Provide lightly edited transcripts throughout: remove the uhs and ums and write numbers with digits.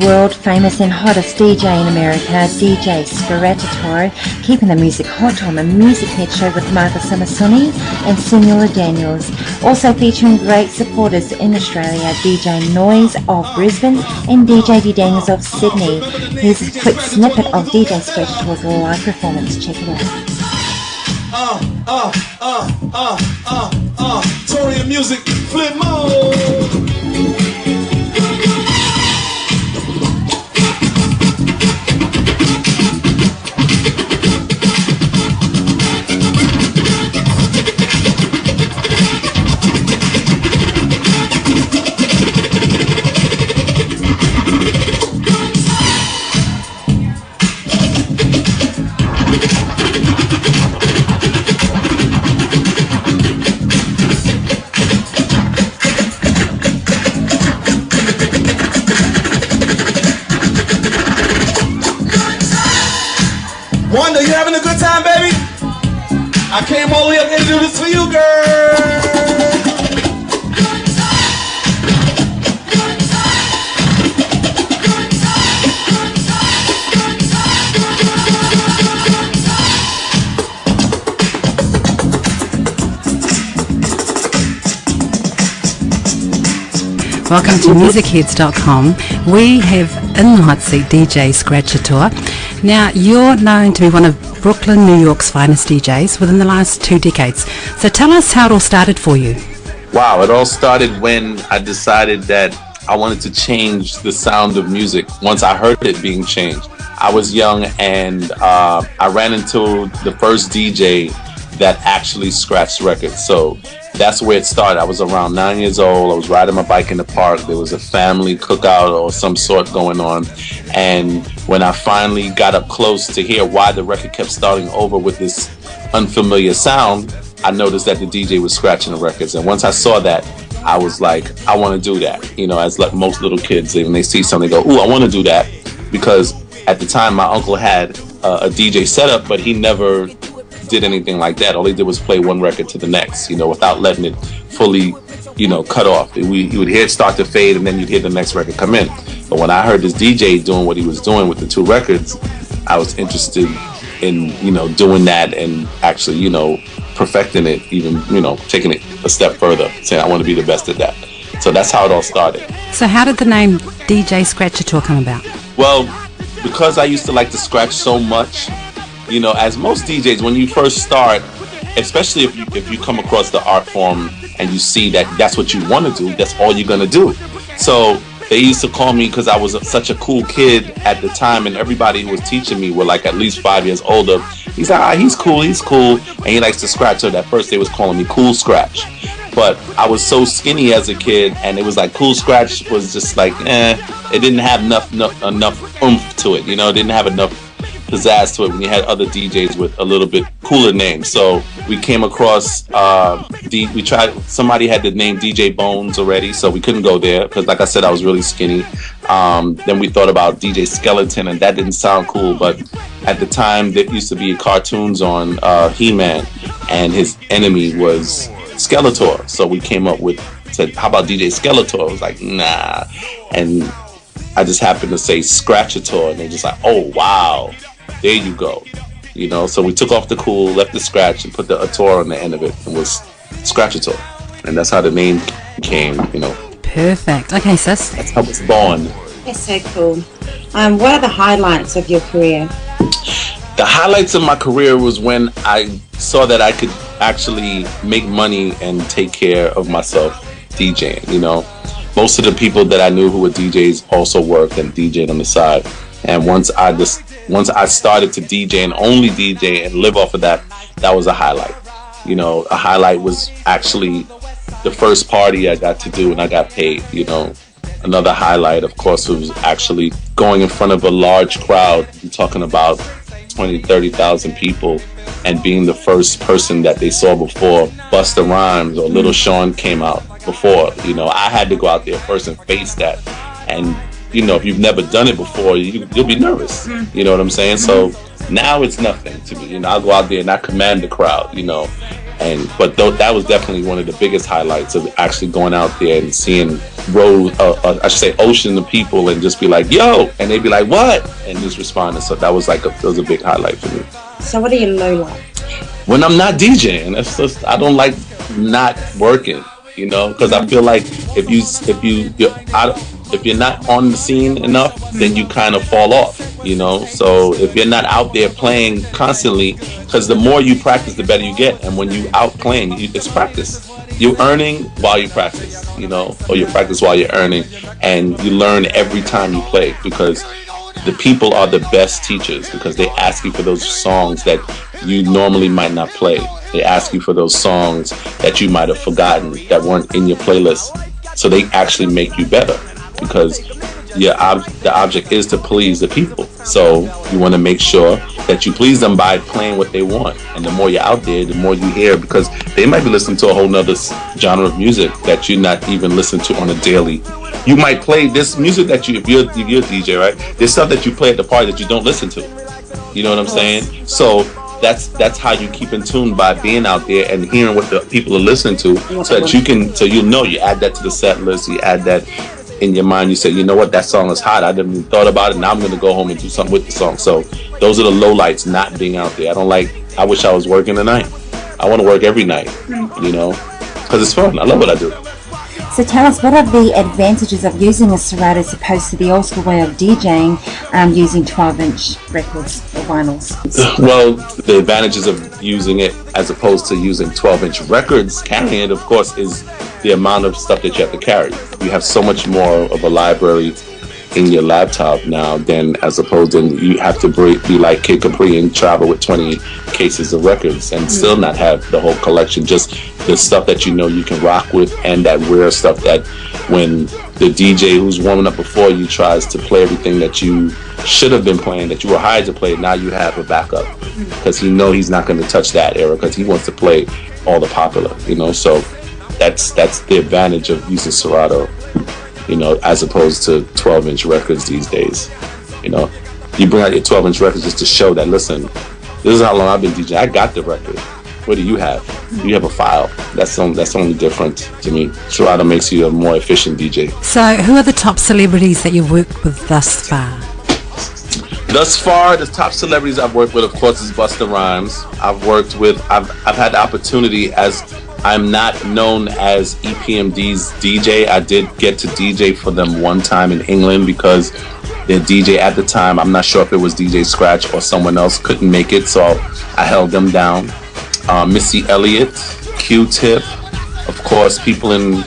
world famous and hottest DJ in America, DJ Scratchator, keeping the music hot on the Music Head show with Martha Samasoni and Sunila Daniels. Also featuring great supporters in Australia, DJ Noise of Brisbane and DJ D Daniels of Sydney. Here's a quick snippet of DJ Scratchator's live performance. Check it out. Tory music, flip mode. Wanda, you having a good time, baby? I came all the way up here to do this for you, girl. Welcome to MusicHeads.com. We have in the hot seat DJ Scratchator. Now, you're known to be one of Brooklyn, New York's finest DJs within the last 2 decades. So tell us how it all started for you. Wow, it all started when I decided that I wanted to change the sound of music once I heard it being changed. I was young and I ran into the first DJ that actually scratched records. So that's where it started. I was around 9 years old. I was riding my bike in the park. There was a family cookout or some sort going on. And when I finally got up close to hear why the record kept starting over with this unfamiliar sound, I noticed that the DJ was scratching the records. And once I saw that, I was like, I want to do that. You know, as like most little kids, when they see something, they go, ooh, I want to do that. Because at the time, my uncle had a DJ setup, but he never did anything like that. All he did was play one record to the next, you know, without letting it fully, you know, cut off. You would hear it start to fade and then you'd hear the next record come in. But when I heard this DJ doing what he was doing with the 2 records, I was interested in, you know, doing that and actually, you know, perfecting it, even, you know, taking it a step further, saying I want to be the best at that. So that's how it all started. So how did the name DJ Scratchator come about? Well, because I used to like to scratch so much, you know, as most DJs, when you first start, especially if you come across the art form and you see that that's what you want to do, that's all you're going to do. So they used to call me, because I was such a cool kid at the time, and everybody who was teaching me were like at least 5 years older. He's like, he's cool, and he likes to scratch. So at first they was calling me Cool Scratch. But I was so skinny as a kid, and it was like Cool Scratch was just like, it didn't have enough oomph to it, you know, it didn't have enough pizzazz to it when you had other DJs with a little bit cooler names. So we came across somebody had the name DJ Bones already, so we couldn't go there because, like I said, I was really skinny. Then we thought about DJ Skeleton, and that didn't sound cool, but at the time there used to be cartoons on He-Man, and his enemy was Skeletor. So we came up with, said, how about DJ Skeletor? I was like, nah. And I just happened to say Scratchator, and they just like, oh wow, there you go. You know, so we took off the cool, left the scratch, and put the ator on the end of it, and was Scratchator. And that's how the name came, you know. Perfect. Okay, sis. That's how it's born. That's so cool. What are the highlights of your career? The highlights of my career was when I saw that I could actually make money and take care of myself DJing, you know. Most of the people that I knew who were DJs also worked and DJed on the side. And once I started to DJ and only DJ and live off of that, that was a highlight. You know, a highlight was actually the first party I got to do and I got paid, you know. Another highlight, of course, was actually going in front of a large crowd. I'm talking about 20, 30,000 people, and being the first person that they saw before Busta Rhymes or Little Sean came out before. You know, I had to go out there first and face that. And, you know, if you've never done it before, you'll be nervous. You know what I'm saying? So now it's nothing to me. You know, I'll go out there and I command the crowd, you know. But that was definitely one of the biggest highlights of actually going out there and seeing ocean of people and just be like, yo, and they'd be like, what? And just responding. So that was a big highlight for me. So what are your lowlights? When I'm not DJing, that's just, I don't like not working, because I feel like if you're not on the scene enough, then you kind of fall off, So if you're not out there playing constantly, because the more you practice, the better you get. And when you out playing, it's practice. You're earning while you practice, or you practice while you're earning, and you learn every time you play, because the people are the best teachers, because they ask you for those songs that you normally might not play. They ask you for those songs that you might have forgotten that weren't in your playlist. So they actually make you better, because the object is to please the people. So you want to make sure that you please them by playing what they want. And the more you're out there, the more you hear, because they might be listening to a whole nother genre of music that you're not even listening to on a daily. You might play this music that if you're a DJ, right? There's stuff that you play at the party that you don't listen to. You know what I'm saying? So that's how you keep in tune, by being out there and hearing what the people are listening to, so that you add that to the set list, you add that in your mind, you say, you know what, that song is hot, I didn't even thought about it, now I'm going to go home and do something with the song. So those are the lowlights, not being out there. I wish I was working tonight. I want to work every night, because it's fun. I love what I do. So tell us, what are the advantages of using a Serato as opposed to the old school way of DJing, using 12-inch records or vinyls? Well, the advantages of using it as opposed to using 12-inch records, carrying it, of course, is the amount of stuff that you have to carry. You have so much more of a library in your laptop now than as opposed to you have to be like Kid Capri and travel with 20 cases of records and still not have the whole collection, just the stuff that you can rock with, and that rare stuff that when the DJ who's warming up before you tries to play everything that you should have been playing, that you were hired to play, now you have a backup, because he's not going to touch that era, because he wants to play all the popular, so that's the advantage of using Serato, as opposed to 12-inch records these days. You bring out your 12-inch records just to show that, listen, this is how long I've been DJing. I got the record. What do you have? You have a file. That's only different to me. Serato makes you a more efficient DJ. So who are the top celebrities that you've worked with thus far? Thus far, the top celebrities I've worked with, of course, is Busta Rhymes. I've had the opportunity, as I'm not known as EPMD's DJ. I did get to DJ for them one time in England, because their DJ at the time, I'm not sure if it was DJ Scratch or someone else, couldn't make it, so I held them down. Missy Elliott, Q-Tip, of course, people in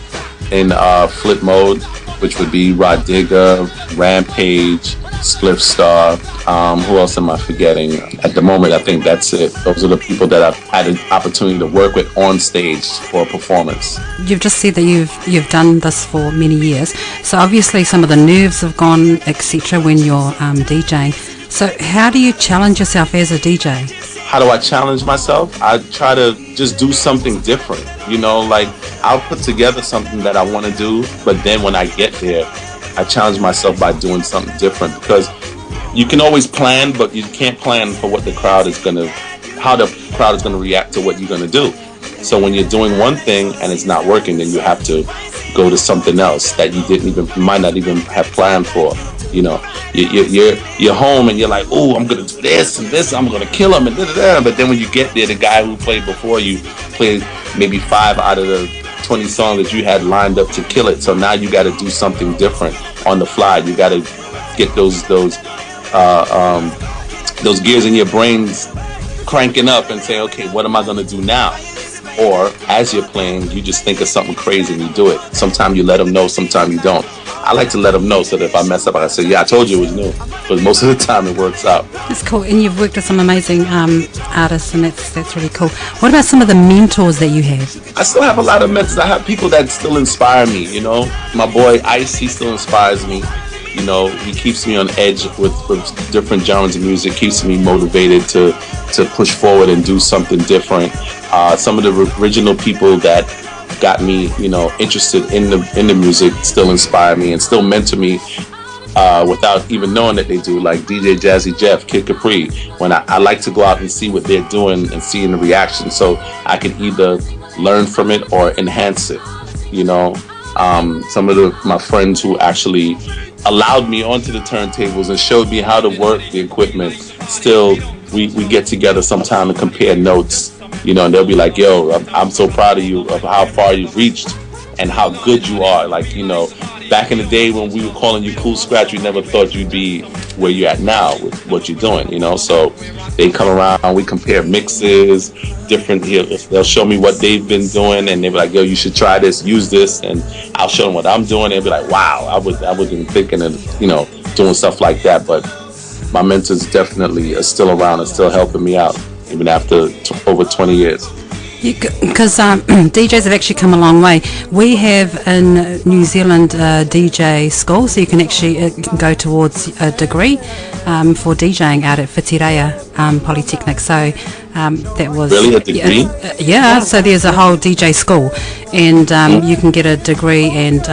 flip mode, which would be Rod Digger, Rampage, Spliff Star. Who else am I forgetting? At the moment, I think that's it. Those are the people that I've had an opportunity to work with on stage for a performance. You've just said that you've done this for many years, so obviously some of the nerves have gone, etc. when you're DJing. So how do you challenge yourself as a DJ? How do I challenge myself? I try to just do something different. Like I'll put together something that I want to do, but then when I get there, I challenge myself by doing something different, because you can always plan, but you can't plan for what how the crowd is gonna react to what you're gonna do. So when you're doing one thing and it's not working, then you have to go to something else that you might not even have planned for. You're home and you're like, oh, I'm gonna do this and this, I'm gonna kill him and da-da-da. But then when you get there, the guy who played before you played maybe 5 out of the 20 songs that you had lined up to kill it. So now you got to do something different on the fly. You got to get those gears in your brains cranking up and say, okay, what am I going to do now? Or as you're playing, you just think of something crazy and you do it. Sometimes you let them know, sometimes you don't. I like to let them know so that if I mess up, I say, yeah, I told you it was new. But most of the time it works out. That's cool. And you've worked with some amazing artists, and that's really cool. What about some of the mentors that you have? I still have a lot of mentors. I have people that still inspire me, My boy Ice, he still inspires me. He keeps me on edge with different genres of music, keeps me motivated to push forward and do something different. Some of the original people that got me, interested in the music still inspire me and still mentor me without even knowing that they do, like DJ Jazzy Jeff, Kid Capri. When I like to go out and see what they're doing and seeing the reaction, so I can either learn from it or enhance it. You know, some of my friends who actually allowed me onto the turntables and showed me how to work the equipment. Still, we get together sometime and compare notes. You know, and they'll be like, "Yo, I'm so proud of you of how far you've reached and how good you are." Like, you know, back in the day when we were calling you Cool Scratch, we never thought you'd be where you're at now with what you're doing, you know. So they come around, we compare mixes, different. They'll show me what they've been doing, and they'll be like, "Yo, you should try this, use this," and I'll show them what I'm doing. They'll be like, "Wow, I wasn't thinking of, you know, doing stuff like that." But my mentors definitely are still around and still helping me out, even after over 20 years. Because DJs have actually come a long way. We have in New Zealand DJ school, so you can actually you can go towards a degree for DJing out at Whitireia Polytechnic. So that was really a degree. Yeah. So there's a whole DJ school, and you can get a degree and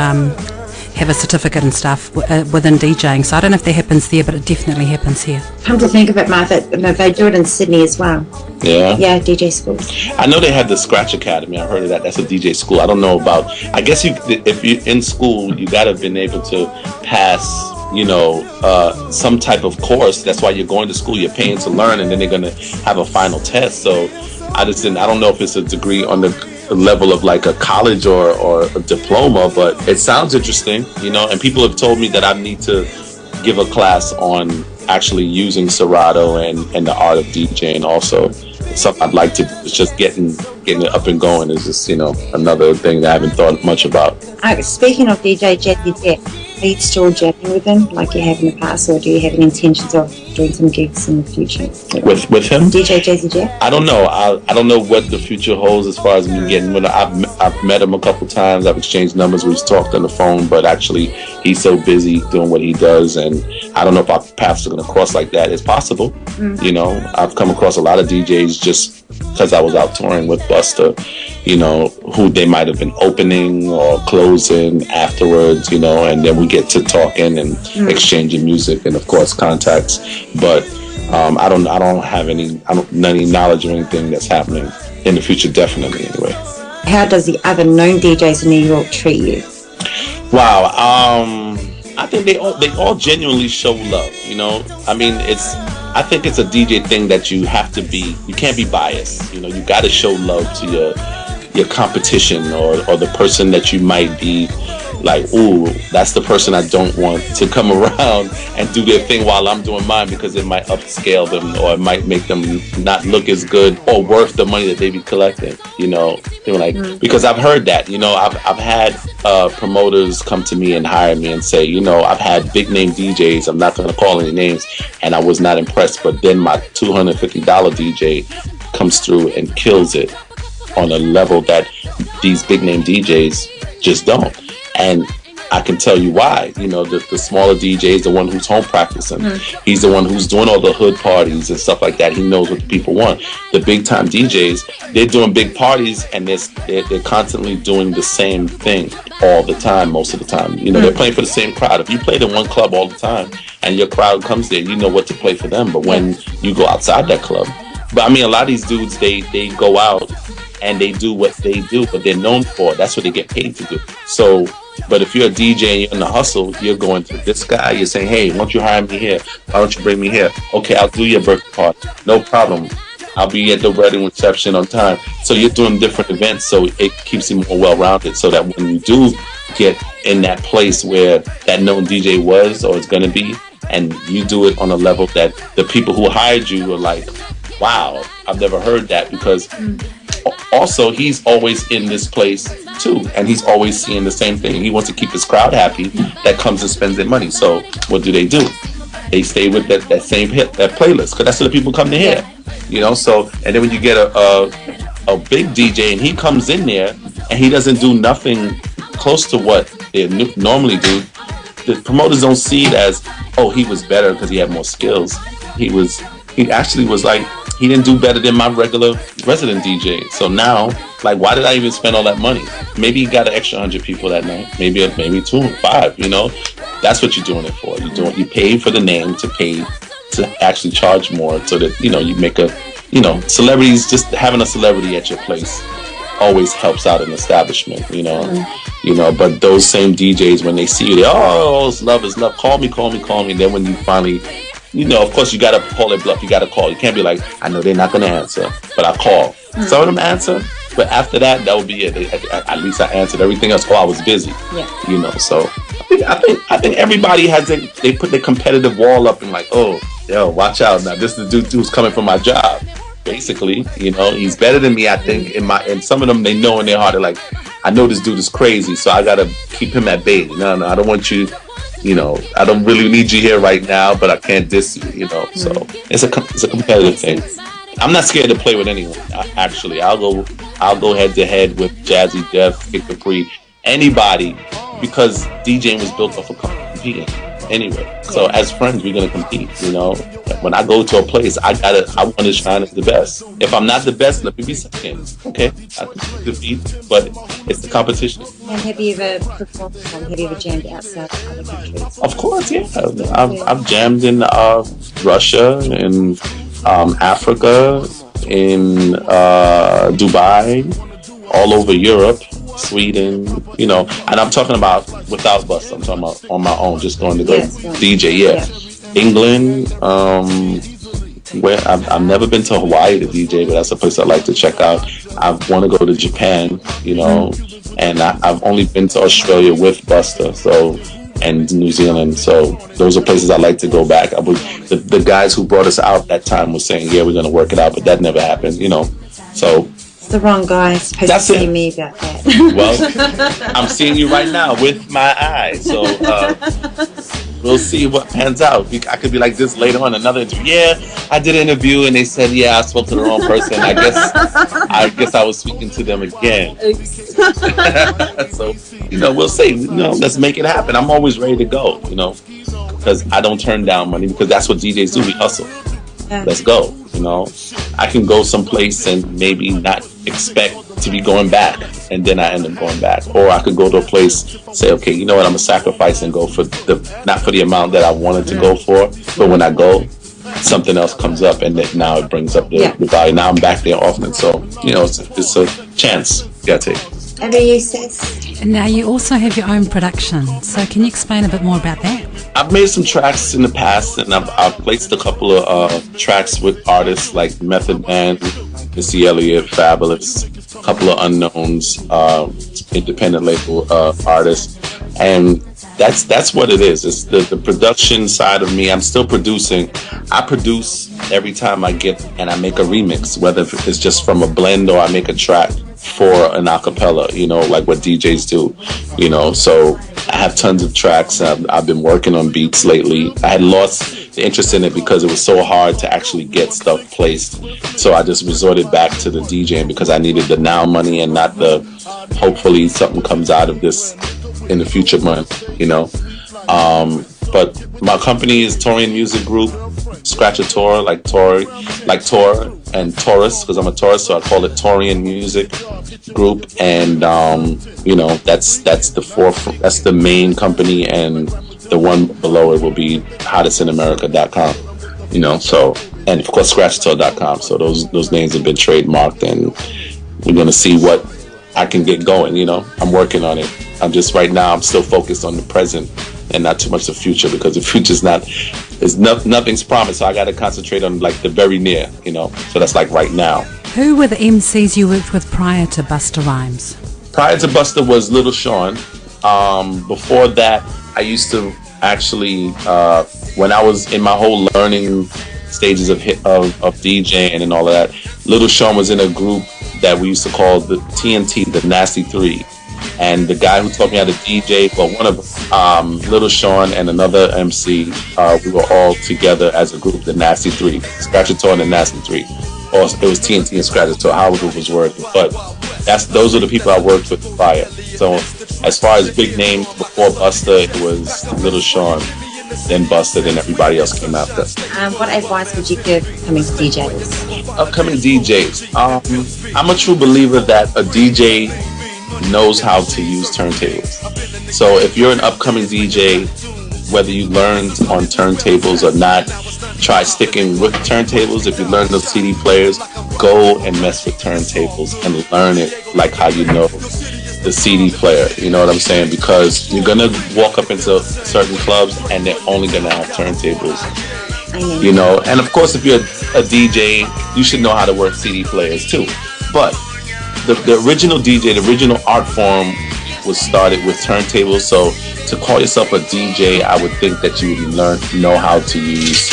have a certificate and stuff within DJing. So I don't know if that happens there, but it definitely happens here. Come to think of it, Martha, they do it in Sydney as well. Yeah. Yeah, DJ schools. I know they had the Scratch Academy. I heard of that. That's a DJ school. I don't know about. I guess if you're in school, you got to have been able to pass, you know, some type of course. That's why you're going to school. You're paying to learn, and then they're going to have a final test. So I don't know if it's a degree on the level of like a college or a diploma, but it sounds interesting, you know. And people have told me that I need to give a class on actually using Serato and the art of DJing also. Something I'd like to do. It's just getting it up and going is just, you know, another thing that I haven't thought much about. Speaking of DJ Jazzy Jeff, are you still jamming with him like you have in the past, or do you have any intentions of doing some gigs in the future? With him? DJ Jazzy Jeff? I don't know. I don't know what the future holds as far as me getting. I've met him a couple times. I've exchanged numbers. We've talked on the phone, but actually he's so busy doing what he does, and I don't know if our paths are going to cross like that. It's possible. You know, I've come across a lot of DJs just because I was out touring with Busta, you know, who they might have been opening or closing afterwards, you know, and then we get to talking and exchanging music and of course contacts. But I don't have any knowledge or anything that's happening in the future, definitely anyway. How does the other known DJs in New York treat you? Wow, I think they all genuinely show love, you know. I mean, I think it's a DJ thing that you can't be biased, you know. You got to show love to your competition or the person that you might be like, ooh, that's the person I don't want to come around and do their thing while I'm doing mine, because it might upscale them or it might make them not look as good or worth the money that they be collecting, you know. They were like, because I've heard that, you know, I've had promoters come to me and hire me and say, you know, I've had big name DJs, I'm not going to call any names, and I was not impressed, but then my $250 DJ comes through and kills it on a level that these big name DJs just don't. And I can tell you why. You know, the smaller DJ is the one who's home practicing. He's the one who's doing all the hood parties and stuff like that. He knows what the people want. The big time DJs, they're doing big parties and they're constantly doing the same thing all the time, most of the time. You know, they're playing for the same crowd. If you play in one club all the time and your crowd comes there, you know what to play for them. But when you go outside that club, but I mean, a lot of these dudes, they go out and they do what they do, but they're known for. That's what they get paid to do. So, but if you're a DJ and you're in the hustle, you're going to this guy, you're saying, hey, why don't you hire me here? Why don't you bring me here? Okay, I'll do your birthday party. No problem. I'll be at the wedding reception on time. So you're doing different events, so it keeps you more well-rounded, so that when you do get in that place where that known DJ was or is going to be, and you do it on a level that the people who hired you are like, wow, I've never heard that, because also he's always in this place too, and he's always seeing the same thing. He wants to keep his crowd happy that comes and spends their money. So what do? They stay with that same hit, that playlist, because that's what the people come to hear, you know. So, and then when you get a big DJ and he comes in there and he doesn't do nothing close to what they normally do, the promoters don't see it as, oh, he was better because he had more skills. He actually was like, he didn't do better than my regular resident DJ. So now, like, why did I even spend all that money? Maybe he got an extra 100 people that night. Maybe 2 or 5, you know. That's what you're doing it for. You pay for the name to pay to actually charge more, so that you make a celebrities. Just having a celebrity at your place always helps out an establishment. But those same DJs, when they see you, they it's love is love. Call me. And then when you finally, of course you gotta call it bluff. You gotta call. You can't be like, I know they're not gonna answer, but I call. Some of them answer, but after that will be it. At least I answered. Everything else, I was busy. Yeah. So I think everybody has they put their competitive wall up and like, watch out now. This is the dude who's coming for my job. Basically, he's better than me. I think and some of them, they know in their heart, they're like, I know this dude is crazy, so I gotta keep him at bay. No, I don't want you. I don't really need you here right now, but I can't diss you. So it's a competitive thing. I'm not scared to play with anyone. Actually, I'll go head to head with Jazzy Jeff, Kid Capri, anybody, because DJing was built off of competing anyway. So as friends, we're gonna compete. When I go to a place, I want to shine as the best. If I'm not the best, let me be second. Okay, I can defeat, but it's the competition. And have you ever performed? Have you ever jammed outside other countries? Of course, yeah. I've jammed in Russia, in Africa, in Dubai, all over Europe, Sweden, and I'm talking about without Busta. I'm talking about on my own, just going to go DJ. Yeah. England, where I've never been to Hawaii to DJ, but that's a place I'd like to check out. I want to go to Japan, and I've only been to Australia with Busta, and New Zealand. So those are places I'd like to go back. The guys who brought us out that time were saying, yeah, we're going to work it out, but that never happened, So it's the wrong guy supposed to see me about that. Well, I'm seeing you right now with my eyes. So we'll see what pans out. I could be like this later on, another interview. Yeah, I did an interview and they said, yeah, I spoke to the wrong person. I guess I was speaking to them again. So, we'll see. Let's make it happen. I'm always ready to go, because I don't turn down money, because that's what DJs do. We hustle. Yeah. Let's go. I can go someplace and maybe not expect to be going back, and then I end up going back. Or I could go to a place, say, okay, you know what, I'm gonna sacrifice and go for not for the amount that I wanted to go for, but when I go, something else comes up, and then now it brings up the value. Now I'm back there often, so it's a chance you gotta take. Over you, sis. And now you also have your own production, so can you explain a bit more about that? I've made some tracks in the past, and I've placed a couple of tracks with artists like Method Man, Missy Elliott, Fabulous, a couple of unknowns, independent label artists, and that's what it is. It's the production side of me. I'm still producing. I produce every time I get and I make a remix, whether it's just from a blend or I make a track for an acapella, like what DJs do, so I have tons of tracks. I've been working on beats lately. I had lost the interest in it because it was so hard to actually get stuff placed, so I just resorted back to the DJing because I needed the now money and not the hopefully something comes out of this in the future month, but my company is Torian Music Group, Scratchator, like Tor and Taurus, because I'm a Taurus, so I call it Torian Music Group, and that's the main company, and the one below it will be hottestinamerica.com, so, and of course Scratchator.com. So those names have been trademarked, and we're gonna see what I can get going. I'm working on it. I'm still focused on the present and not too much the future, because the future's nothing's promised, so I got to concentrate on like the very near, so that's like right now. Who were the MCs you worked with prior to Busta Rhymes? Prior to Busta was Little Sean. Before that, I used to actually, when I was in my whole learning stages of DJing and all of that, Little Sean was in a group that we used to call the TNT, the Nasty Three. And the guy who taught me how to DJ, one of them, Little Sean and another MC, we were all together as a group, the Nasty Three, Scratchator and the Nasty Three. Or it was TNT and Scratchator, how the group was working. But those are the people I worked with prior. So as far as big names, before Busta, it was Little Sean, then Busta, then everybody else came after. What advice would you give upcoming DJs? Upcoming DJs. I'm a true believer that a DJ knows how to use turntables. So if you're an upcoming DJ, whether you learned on turntables or not, try sticking with turntables. If you learn those CD players, go and mess with turntables and learn it like how you know the CD player. You know what I'm saying? Because you're gonna walk up into certain clubs and they're only gonna have turntables. You know, and of course, if you're a DJ, you should know how to work CD players too. But the original DJ, the original art form was started with turntables. So to call yourself a DJ, I would think that you would know how to use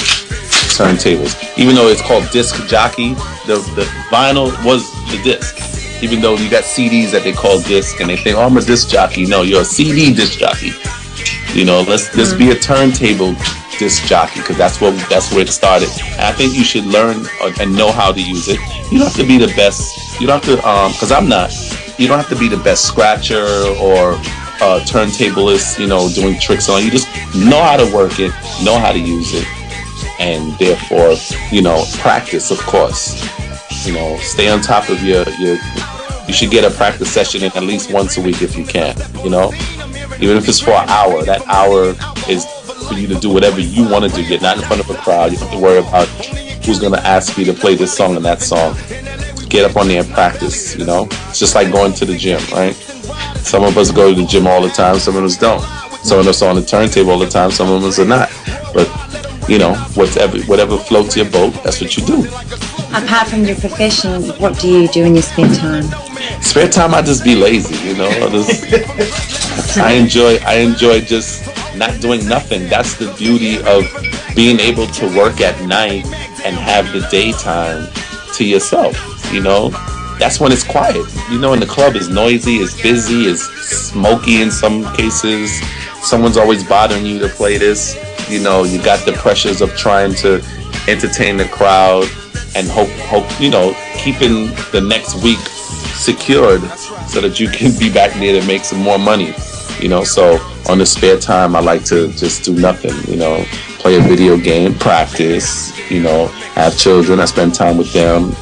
turntables. Even though it's called disc jockey, the vinyl was the disc. Even though you got CDs that they call disc, and they think, "Oh, I'm a disc jockey." No, you're a CD disc jockey. You know, let's be a turntable disc jockey, because that's where it started. And I think you should learn and know how to use it. You don't have to be the best. You don't have to, because I'm not. You don't have to be the best scratcher or turntablist, you know, doing tricks on. You just know how to work it, know how to use it, and therefore, you know, practice, of course. You know, stay on top of your. You should get a practice session in at least once a week if you can. You know, even if it's for an hour. That hour is for you to do whatever you want to do. You're not in front of a crowd. You don't have to worry about who's going to ask you to play this song and that song. Get up on there and practice. You know, it's just like going to the gym, right? Some of us go to the gym all the time. Some of us don't. Some of us are on the turntable all the time. Some of us are not. But you know, whatever floats your boat, that's what you do. Apart from your profession, what do you do in your spare time? Spare time, I just be lazy, you know. I enjoy just not doing nothing. That's the beauty of being able to work at night and have the daytime to yourself, you know. That's when it's quiet. You know, in the club is noisy, it's busy, it's smoky in some cases. Someone's always bothering you to play this. You know, you got the pressures of trying to entertain the crowd and hope, you know, keeping the next week secured so that you can be back there to make some more money, you know. So on the spare time, I like to just do nothing, you know, play a video game, practice, you know, have children, I spend time with them,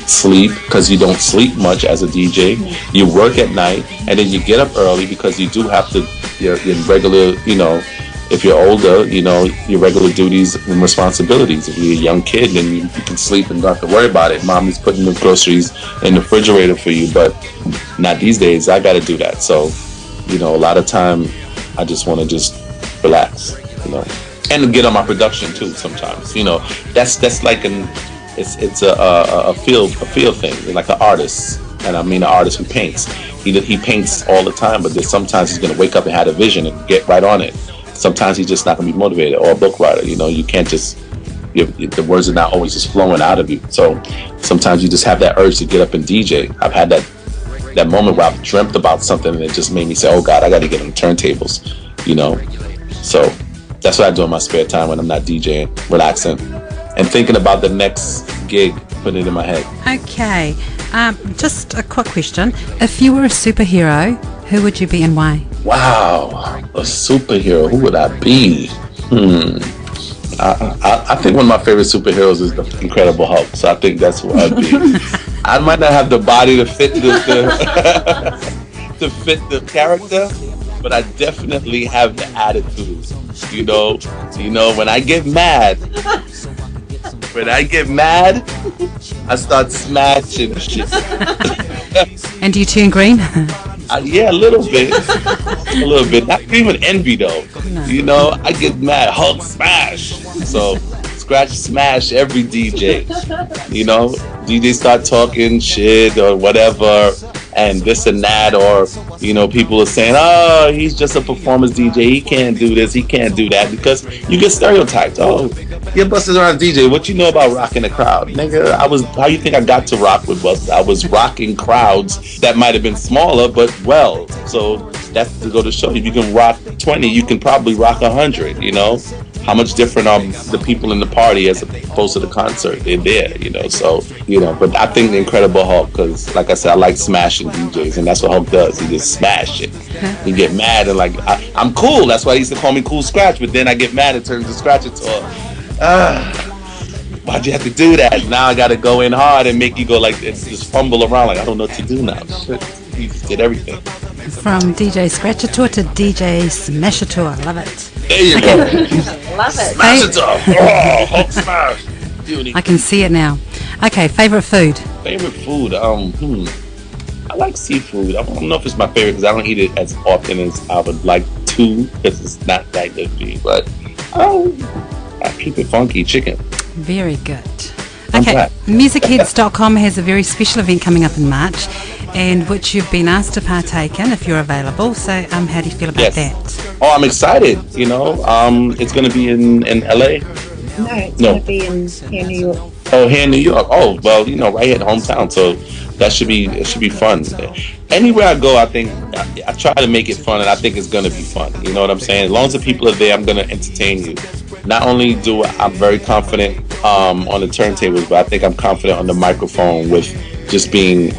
sleep, because you don't sleep much as a DJ. You work at night, and then you get up early because you do have to, your regular, you know, if you're older, you know, your regular duties and responsibilities. If you're a young kid, then you can sleep and don't have to worry about it. Mommy's putting the groceries in the refrigerator for you, but not these days. I got to do that. So, you know, a lot of time I just want to just relax, you know, and get on my production too sometimes. You know, that's like it's a feel thing, like an artist. And I mean an artist who paints. He paints all the time, but then sometimes he's going to wake up and have a vision and get right on it. Sometimes he's just not going to be motivated, or a book writer. You know, you can't just, the words are not always just flowing out of you. So sometimes you just have that urge to get up and DJ. I've had that moment where I've dreamt about something and it just made me say, oh God, I got to get on the turntables, you know. So that's what I do in my spare time when I'm not DJing, relaxing and thinking about the next gig, putting it in my head. Okay, just a quick question. If you were a superhero, who would you be and why? Wow, a superhero, who would I be? I think one of my favorite superheroes is the Incredible Hulk, so I think that's who I'd be. I might not have the body to fit to fit the character, but I definitely have the attitude. You know, when I get mad, I start smashing shit. And do you turn green? Yeah, a little bit. Not even envy though. No. You know, I get mad. Hulk smash. So scratch smash every DJ. You know, DJ start talking shit or whatever, and this and that, or you know, people are saying, oh, he's just a performance DJ. He can't do this. He can't do that, because you get stereotyped. Oh, you're busting around DJ. What you know about rocking the crowd, nigga? How you think I got to rock with Busta? I was rocking crowds that might have been smaller, but well. So that's to go to show you. If you can rock 20, you can probably rock 100. You know, how much different are the people in the party as opposed to the concert? They're there, you know. So you know, but I think the Incredible Hulk, because like I said, I like smashing DJs, and that's what Hulk does. He just smash it. You get mad and like I'm cool. That's why they used to call me Cool Scratch. But then I get mad and turn to Scratch and talk. Why'd you have to do that? Now I got to go in hard and make you go like just fumble around like I don't know what to do now. Shit, you did everything. From DJ Scratchator to DJ Smashator. Love it. There you go. Love it. Smash it up. Oh, Hulk smash. Beauty. I can see it now. Okay, favourite food? Favorite food? I like seafood. I don't know if it's my favorite because I don't eat it as often as I would like to because it's not that good for me. But I keep it funky. Chicken. Very good. I'm Okay, back. musicheads.com has a very special event coming up in March, and which you've been asked to partake in if you're available. So, how do you feel about Yes. that? Oh, I'm excited. You know, it's going to be in LA. No, it's No. going to be here in New York. Oh, here in New York. Oh, well, you know, right here at hometown. So it should be fun. Anywhere I go, I think I try to make it fun, and I think it's gonna be fun. You know what I'm saying? As long as the people are there, I'm gonna entertain you. Not only do I'm very confident on the turntables, but I think I'm confident on the microphone with just being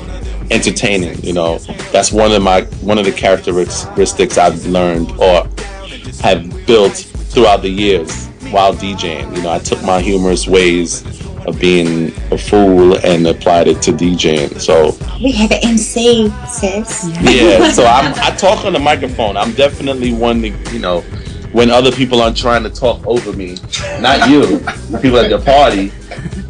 entertaining. You know, that's one of the characteristics I've learned or have built throughout the years while DJing. You know, I took my humorous ways of being a fool and applied it to DJing. So We have an MC, sis. yeah, so I talk on the microphone. I'm definitely one to, you know, when other people aren't trying to talk over me, not you, people at your party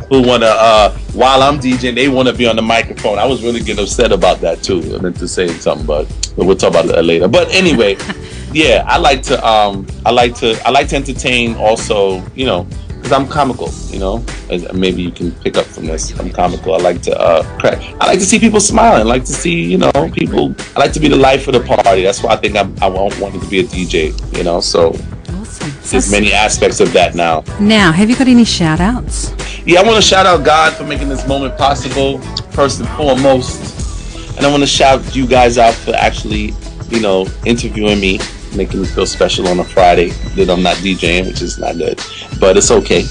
who want to, while I'm DJing, they want to be on the microphone. I was really getting upset about that too. I meant to say something, but we'll talk about that later. But anyway, yeah, I like to entertain also, you know, because I'm comical, you know. Maybe you can pick up from this. I'm comical. I like to crack. I like to see people smiling. I like to see, you know, people. I like to be the life of the party. That's why I think I wanted to be a DJ, you know. So Awesome. there's many aspects of that now. Now, have you got any shout outs? Yeah, I want to shout out God for making this moment possible, first and foremost. And I want to shout you guys out for actually, you know, interviewing me, making me feel special on a Friday that I'm not DJing, which is not good, but it's okay.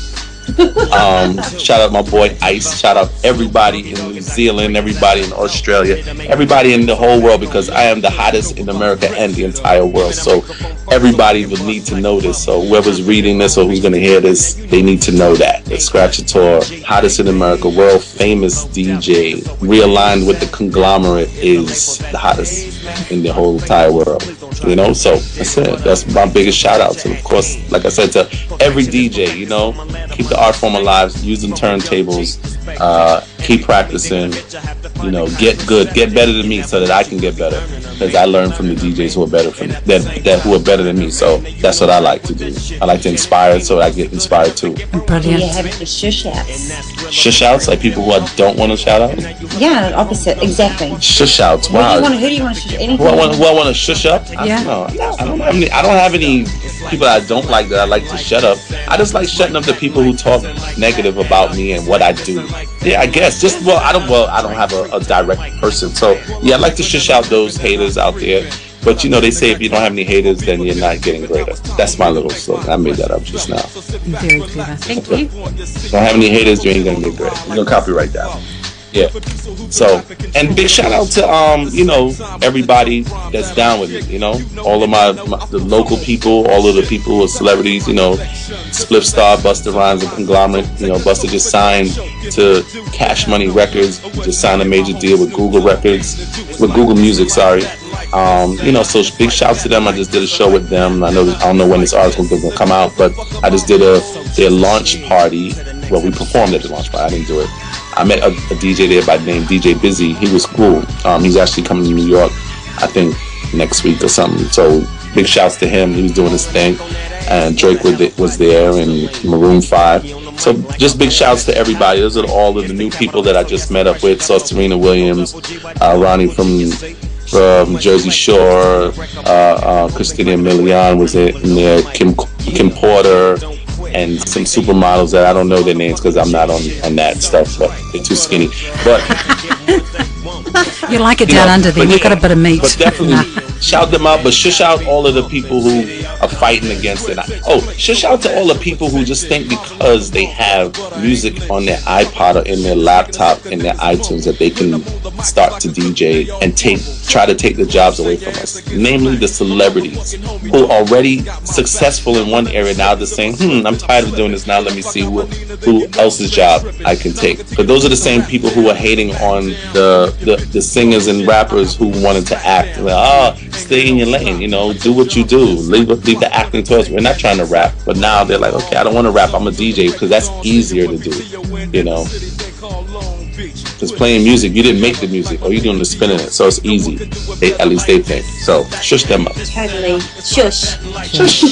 Shout out my boy Ice. Shout out everybody in New Zealand, everybody in Australia, everybody in the whole world, because I am the hottest in America and the entire world. So everybody will need to know this. So whoever's reading this or who's going to hear this, they need to know that Scratchator, hottest in America, world famous DJ, realigned with the conglomerate, is the hottest in the whole entire world. You know, so that's it. That's my biggest shout out. And of course, like I said, to every DJ, you know, keep the art form alive, using turntables, keep practicing, you know, get good, get better than me so that I can get better. Because I learn from the DJs who are better who are better than me. So that's what I like to do. I like to inspire, so I get inspired too. Brilliant. You have the shush outs. Shush outs, like people who I don't want to shout out. Yeah, opposite, exactly. Shush outs, Who wow. do you want to shush? Anything? Who I want to shush up? Yeah. I don't have any people I don't like that I like to shut up. I just like shutting up the people who talk negative about me and what I do. Yeah, I guess. I don't have a direct person. So yeah, I like to shush out those haters out there. But you know, they say if you don't have any haters, then you're not getting greater. That's my little slogan. I made that up just now. Very clever. Thank you. Don't have any haters, you ain't gonna get great. You're gonna copyright that. Yeah. So, and big shout out to you know, everybody that's down with me. You know, all of the local people, all of the people who are celebrities. You know, Spliff Star, Busta Rhymes, and Conglomerate. You know, Busta just signed to Cash Money Records. Just signed a major deal with Google Music. Sorry. You know, so big shout to them. I just did a show with them. I don't know when this article is going to come out, but I just did their launch party. Well, we performed at the launch party. I didn't do it. I met a DJ there by the name DJ Busy. He was cool. He's actually coming to New York, I think, next week or something. So big shouts to him. He was doing his thing. And Drake was there, and Maroon 5. So just big shouts to everybody. Those are all of the new people that I just met up with. Saw Serena Williams, Ronnie from Jersey Shore, Christina Milian was in there, Kim Porter, and some supermodels that I don't know their names because I'm not on that stuff, but they're too skinny. But You like it down under there. You've got a bit of meat. But definitely shout them out, but shush out all of the people who are fighting against it. Shush out to all the people who just think because they have music on their iPod or in their laptop, in their iTunes, that they can start to DJ and try to take the jobs away from us. Namely the celebrities who are already successful in one area, now they're saying, I'm tired of doing this, now let me see who else's job I can take. But those are the same people who are hating on the singers and rappers who wanted to act. Like, stay in your lane. You know, do what you do. Leave the acting to us. We're not trying to rap, but now they're like, okay, I don't want to rap. I'm a DJ because that's easier to do. You know, because playing music, you didn't make the music, or you're doing the spinning it, so it's easy. At least they think. So shush them up. Totally. Shush. Shush.